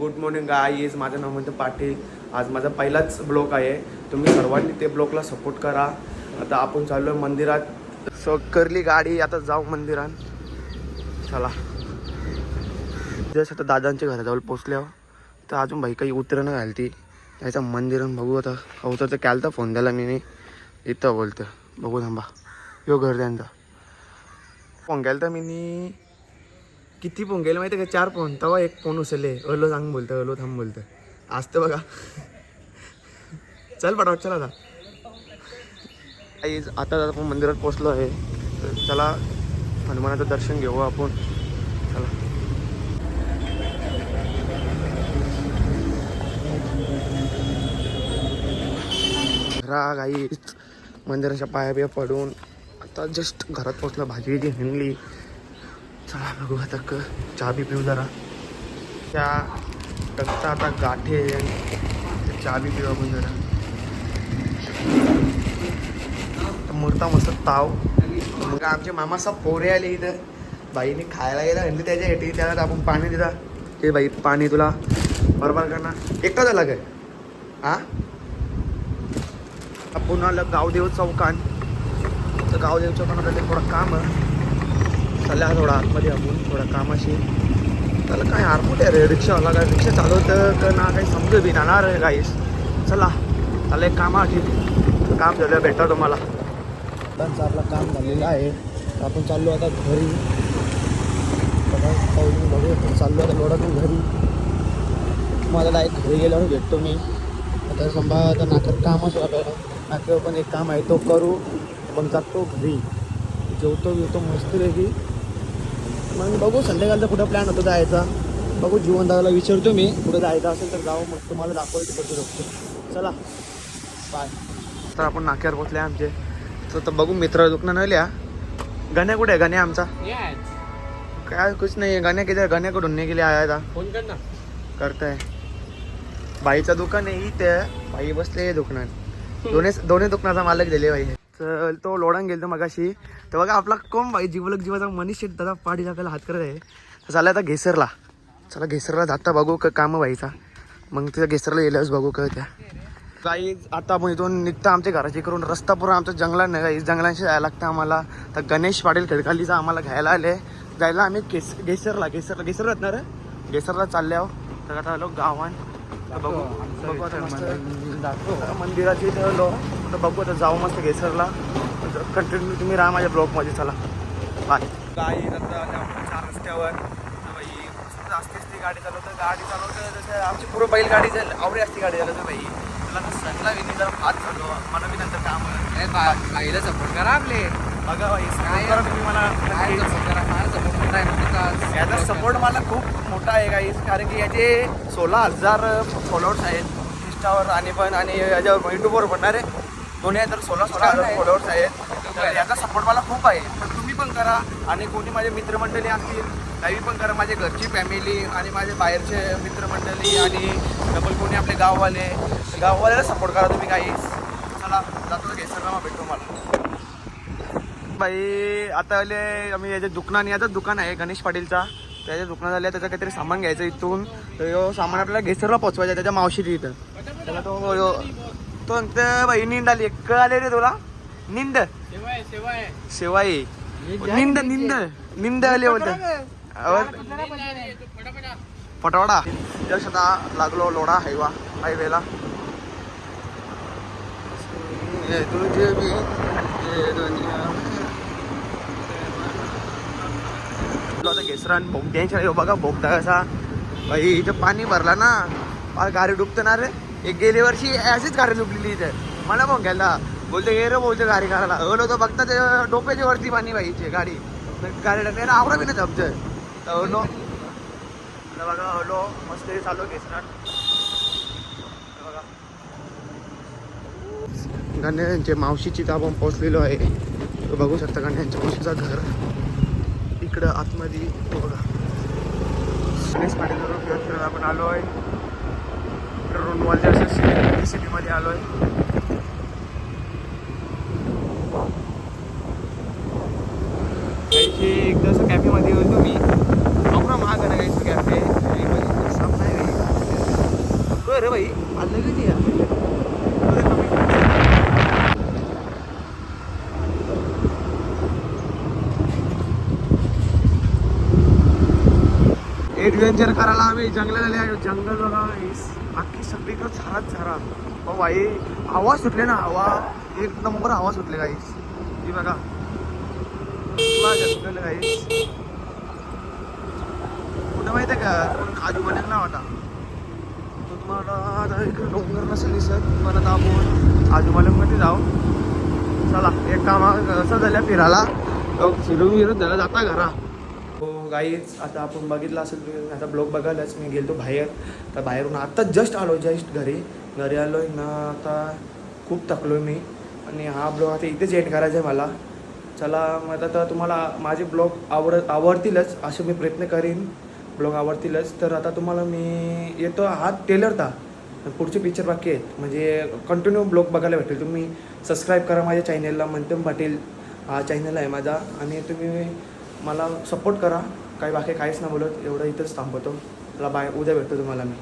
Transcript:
Good morning guys, माझं नाव म्हणतं पाटील. आज माझा पहिलाच ब्लॉग आहे. तुम्ही सर्वांनी ते ब्लॉगला सपोर्ट करा. आता आपण चाललो आहे मंदिरात. सो करली गाडी, आता जाऊ मंदिरात. चला. जसं आता दादांच्या घराजवळ पोचल्यावर तर अजून भाई काही उतरणं घालती त्याचं मंदिरात. बघू आता उतरतं. काल तर फोन द्यायला मी इथं बोलतं. बघू थांबा. यो घर त्यांचा फोन गेला तर मी किती फोन गेले माहिती आहे का? 4 फोन. तेव्हा एक फोन उचलले. अलो सांग बोलतं, अलो थांब बोलतं. असतं बघा. चल पटावट चला आता. आता आपण मंदिरात पोचलो आहे. तर चला हनुमानाचं दर्शन घेऊ आपण. चला. गाई मंदिराच्या पाया बिया पडून आता जस्ट घरात पोचलं. भाजी जी हिंडली. चला बघू आता चहा बी पिऊ जरा. त्या टकता आता गाठे चहा बी पिऊ आपण जरा. मुर्ता मस्त ताव. मग आमचे मामा सब पोरे आले इथं. बाईने खायला गेला म्हणजे त्याच्यासाठी त्याला आपण पाणी दिला. ते बाई पाणी तुला बरोबर करणार. एकटा झाला काय? हां आपण आलं गावदेव चौकान. तर गावदेव चौकान थोडं काम चाललं आहे. थोडा आतमध्ये आपण थोडा कामाशी. त्याला काय हारपूट आहे रे रिक्षावाला. काय रिक्षा चालवतं का ना काही समजू बी जाणार आहे गाईस. चला त्याला एक कामासाठी काम झालं भेटा तुम्हाला. त्यांचं आपलं काम झालेलं आहे. तर आपण चाललो आता घरी. बघू चाललो आता लोडातून घरी. मला डायरेक्ट घरी गेल्यावर भेटतो मी. आता संभा आता नाक्यात काम असो आपल्याला. नाक्यावर पण एक काम आहे तो करू. पण जातो घरी. जेवतो मस्त की मग बघू संध्याकाळचा कुठं प्लॅन होतो जायचा. बघू जीवन दादाला विचारतो मी कुठं जायचं असेल तर जाऊ. मग तुम्हाला दाखवायचं करू शकतो. चला बाय. तर आपण नाक्यावर पोचले आमचे. तर बघू मित्र दुकान लिहा. गण्या कुठे आहे? गण्या आमचा काय कुछ नाही. गण्या किती गण्याकडून नाही गेले आया. फोन कर ना. करताय. बाईचं दुकान आहे इथे. बाई बसले दुकानात. दोन्ही दुकानाचा मालक दिले बाई. तर तो लोडांग गेलो मगाशी. तर बघा आपला कोण बाई जीवलक जीवाचा मनीष शेट दादा पाठी टाकायला हात करत आहे. तर चालला आता घेसरला. चला घेसरला जाता बघू का काम व्हायचा. मग तिथं घेसरला गेल्यास बघू का त्या काही. आता आपण इथून निघता आमच्या घराची करून रस्ता पुरा आमच्या जंगलात नाही काही. जंगलांशी जायला लागतं आम्हाला. तर गणेश पाटील खडकालीचा आम्हाला घ्यायला आले. जायला आम्ही घेसरला असणार. घेसरला चालल्यावर तर आता आलो गावान. बघू मंदिराची इथे आलो. तर बघू आता जाऊ मस्त घेसरला. कंटिन्यू तुम्ही राहा माझ्या ब्लॉगमध्ये. चला बाय. गाई आता 4 रस्त्यावर मस्त असते गाडी चालवतं जसं आमची पूर्ण बैल गाडी आवडी असते गाडी चालवतं बाई. त्याला सगळा विनी जरा हात झालो मला मी नंतर काम बाईला सपोर्ट करा आपले. बघा बाई तुम्ही मला याचा सपोर्ट मला खूप मोठा आहे गाईस. कारण की याचे 16,000 फॉलोअर्स आहेत इंस्टावर आणि याच्यावर यूट्यूबवर बनणार आहे. दोन्ही तर 16,000 फॉलोअर्स आहेत. तर याचा सपोर्ट मला खूप आहे. तर तुम्ही पण करा. आणि कोणी माझे मित्रमंडळी असतील काही पण करा. माझे घरची फॅमिली आणि माझे बाहेरचे मित्रमंडळी आणि डबल कोणी आपले गाववाल्याला सपोर्ट करा तुम्ही गाईस. चला जातो घेसरला भेटतो मला बाई. आता आले आम्ही याच्या दुकानाने. याचं दुकान आहे गणेश पाटीलचा. त्याच्या दुकानात आल्या. त्याचं काहीतरी सामान घ्यायचं इथून. तर यो सामान आपल्याला घेसरला पोचवायचा त्याच्या मावशीची इथं. त्याला तो बाई निंद आली. आले रे तुला निंद शेवाई निंद आली बोलते. पटवाडा जस्ट आता लागलो लोढा हायवेला. घेसरान बोगद्यांच्या बघा बोगदा कसा बाई. इथं पाणी भरला ना गाडी डुबतं ना रे. एक गेल्या वर्षी अशीच गाडी डुबलेली इथे. मला मग घ्यायला बोलते गे रे बोलते गाडी करायला. हलो तो बघता ते डोप्याच्या वरती पाणी पाहिजे गाडी टाकायला आवडा बी नाही आमचं. तर हलो बघा हलो मस्त चालू घेसरान. बघा गण्यांच्या मावशीची तर आपण पोहोचलेलो आहे. तो बघू शकता गण्यांच्या मावशीचं घर इकडं आतमध्ये. बघा गणेश पाटील आपण आलो आहे. रोनवालच्या सिटीमध्ये आलो आहे. एकदा असं कॅफेमध्ये होतो मी. आपला महाग आहे कॅफे साफ नाही रे. सुरू आहे रे भाई, आलं किती या एडव्हेंचर करायला आम्ही जंगलात आले आहे. जंगल बघा अख्खी सगळीकडे झाराच झारा. हो भाई हवा सुटले ना, हवा एक नंबर हवा सुटले गाईस. ही बघा जंगल गाईस. कुठं माहिती आहे का आजूबाजूला ना वाटा तुम्हाला आता इकडे डोंगर नसेल दिसत, पण आता आपण आजूबाजूमध्ये जाऊ. चला एक काम असं झालं फिरायला फिरून फिरून झालं जाता घरा. हो गाईच आता आपण बघितलं असेल तुम्ही आता ब्लॉग बघायलाच मी गेलो बाहेर. तर बाहेरून आता जस्ट आलो घरी आलो आहे ना. आता खूप थकलो मी आणि हा ब्लॉग आता इथेच एंड करायचा आहे मला. चला मग आता तुम्हाला माझे ब्लॉग आवडतीलच असे मी प्रयत्न करीन. ब्लॉग आवडतीलच तर आता तुम्हाला मी येतो हा टेलरचा पुढचे पिक्चर बाकी आहेत म्हणजे कंटिन्यू ब्लॉग बघायला भेटेल. तुम्ही सबस्क्राईब करा माझ्या चॅनेलला, मंथन पाटील हा चॅनल आहे माझा. आणि तुम्ही मला सपोर्ट करा. काही बाकी काहीच नाही बोलत, एवढं इथंच थांबवतो. चला बाय, उद्या भेटतो तुम्हाला मी.